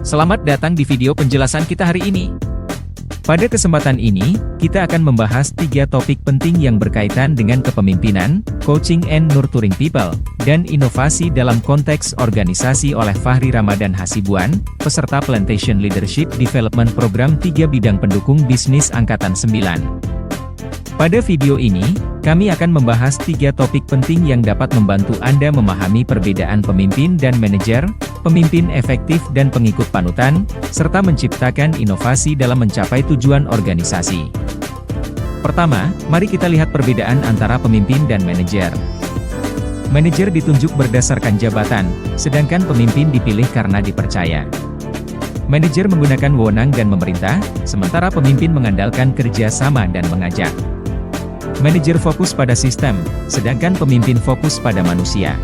Selamat datang di video penjelasan kita hari ini. Pada kesempatan ini, kita akan membahas 3 topik penting yang berkaitan dengan kepemimpinan, coaching and nurturing people, dan inovasi dalam konteks organisasi oleh Fahri Ramadan Hasibuan, peserta Plantation Leadership Development Program 3 Bidang Pendukung Bisnis Angkatan 9. Pada video ini, kami akan membahas 3 topik penting yang dapat membantu Anda memahami perbedaan pemimpin dan manajer, pemimpin efektif dan pengikut panutan, serta menciptakan inovasi dalam mencapai tujuan organisasi. Pertama, mari kita lihat perbedaan antara pemimpin dan manajer. Manajer ditunjuk berdasarkan jabatan, sedangkan pemimpin dipilih karena dipercaya. Manajer menggunakan wewenang dan memerintah, sementara pemimpin mengandalkan kerja sama dan mengajak. Manajer fokus pada sistem, sedangkan pemimpin fokus pada manusia.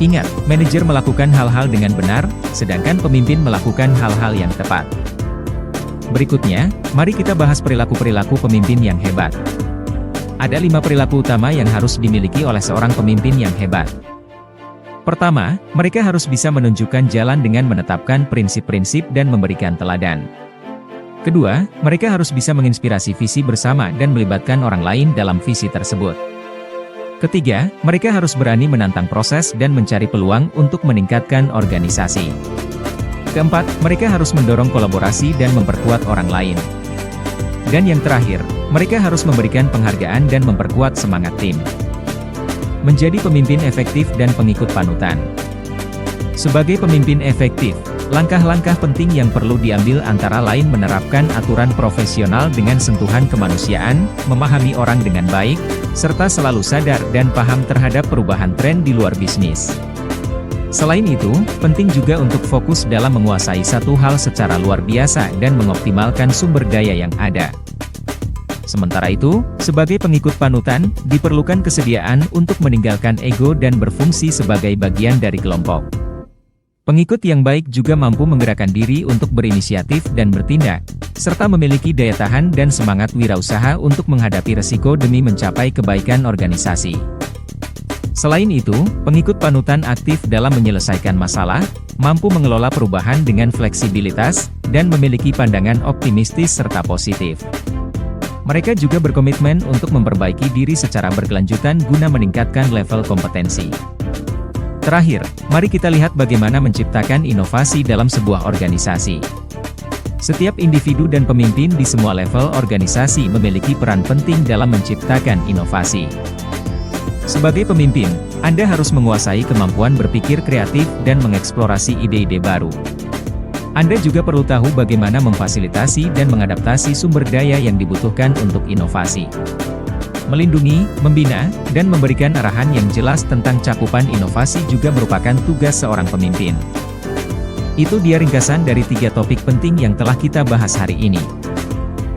Ingat, manajer melakukan hal-hal dengan benar, sedangkan pemimpin melakukan hal-hal yang tepat. Berikutnya, mari kita bahas perilaku-perilaku pemimpin yang hebat. Ada 5 perilaku utama yang harus dimiliki oleh seorang pemimpin yang hebat. Pertama, mereka harus bisa menunjukkan jalan dengan menetapkan prinsip-prinsip dan memberikan teladan. Kedua, mereka harus bisa menginspirasi visi bersama dan melibatkan orang lain dalam visi tersebut. Ketiga, mereka harus berani menantang proses dan mencari peluang untuk meningkatkan organisasi. Keempat, mereka harus mendorong kolaborasi dan memperkuat orang lain. Dan yang terakhir, mereka harus memberikan penghargaan dan memperkuat semangat tim. Menjadi pemimpin efektif dan pengikut panutan. Sebagai pemimpin efektif, langkah-langkah penting yang perlu diambil antara lain menerapkan aturan profesional dengan sentuhan kemanusiaan, memahami orang dengan baik, serta selalu sadar dan paham terhadap perubahan tren di luar bisnis. Selain itu, penting juga untuk fokus dalam menguasai satu hal secara luar biasa dan mengoptimalkan sumber daya yang ada. Sementara itu, sebagai pengikut panutan, diperlukan kesediaan untuk meninggalkan ego dan berfungsi sebagai bagian dari kelompok. Pengikut yang baik juga mampu menggerakkan diri untuk berinisiatif dan bertindak, serta memiliki daya tahan dan semangat wirausaha untuk menghadapi resiko demi mencapai kebaikan organisasi. Selain itu, pengikut panutan aktif dalam menyelesaikan masalah, mampu mengelola perubahan dengan fleksibilitas, dan memiliki pandangan optimistis serta positif. Mereka juga berkomitmen untuk memperbaiki diri secara berkelanjutan guna meningkatkan level kompetensi. Terakhir, mari kita lihat bagaimana menciptakan inovasi dalam sebuah organisasi. Setiap individu dan pemimpin di semua level organisasi memiliki peran penting dalam menciptakan inovasi. Sebagai pemimpin, Anda harus menguasai kemampuan berpikir kreatif dan mengeksplorasi ide-ide baru. Anda juga perlu tahu bagaimana memfasilitasi dan mengadaptasi sumber daya yang dibutuhkan untuk inovasi. Melindungi, membina, dan memberikan arahan yang jelas tentang cakupan inovasi juga merupakan tugas seorang pemimpin. Itu dia ringkasan dari 3 topik penting yang telah kita bahas hari ini.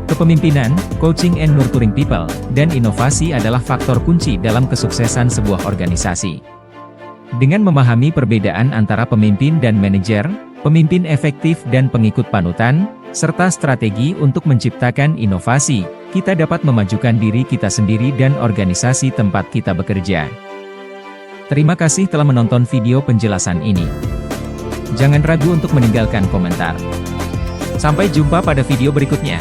Kepemimpinan, coaching and nurturing people, dan inovasi adalah faktor kunci dalam kesuksesan sebuah organisasi. Dengan memahami perbedaan antara pemimpin dan manajer, pemimpin efektif dan pengikut panutan, serta strategi untuk menciptakan inovasi, kita dapat memajukan diri kita sendiri dan organisasi tempat kita bekerja. Terima kasih telah menonton video penjelasan ini. Jangan ragu untuk meninggalkan komentar. Sampai jumpa pada video berikutnya.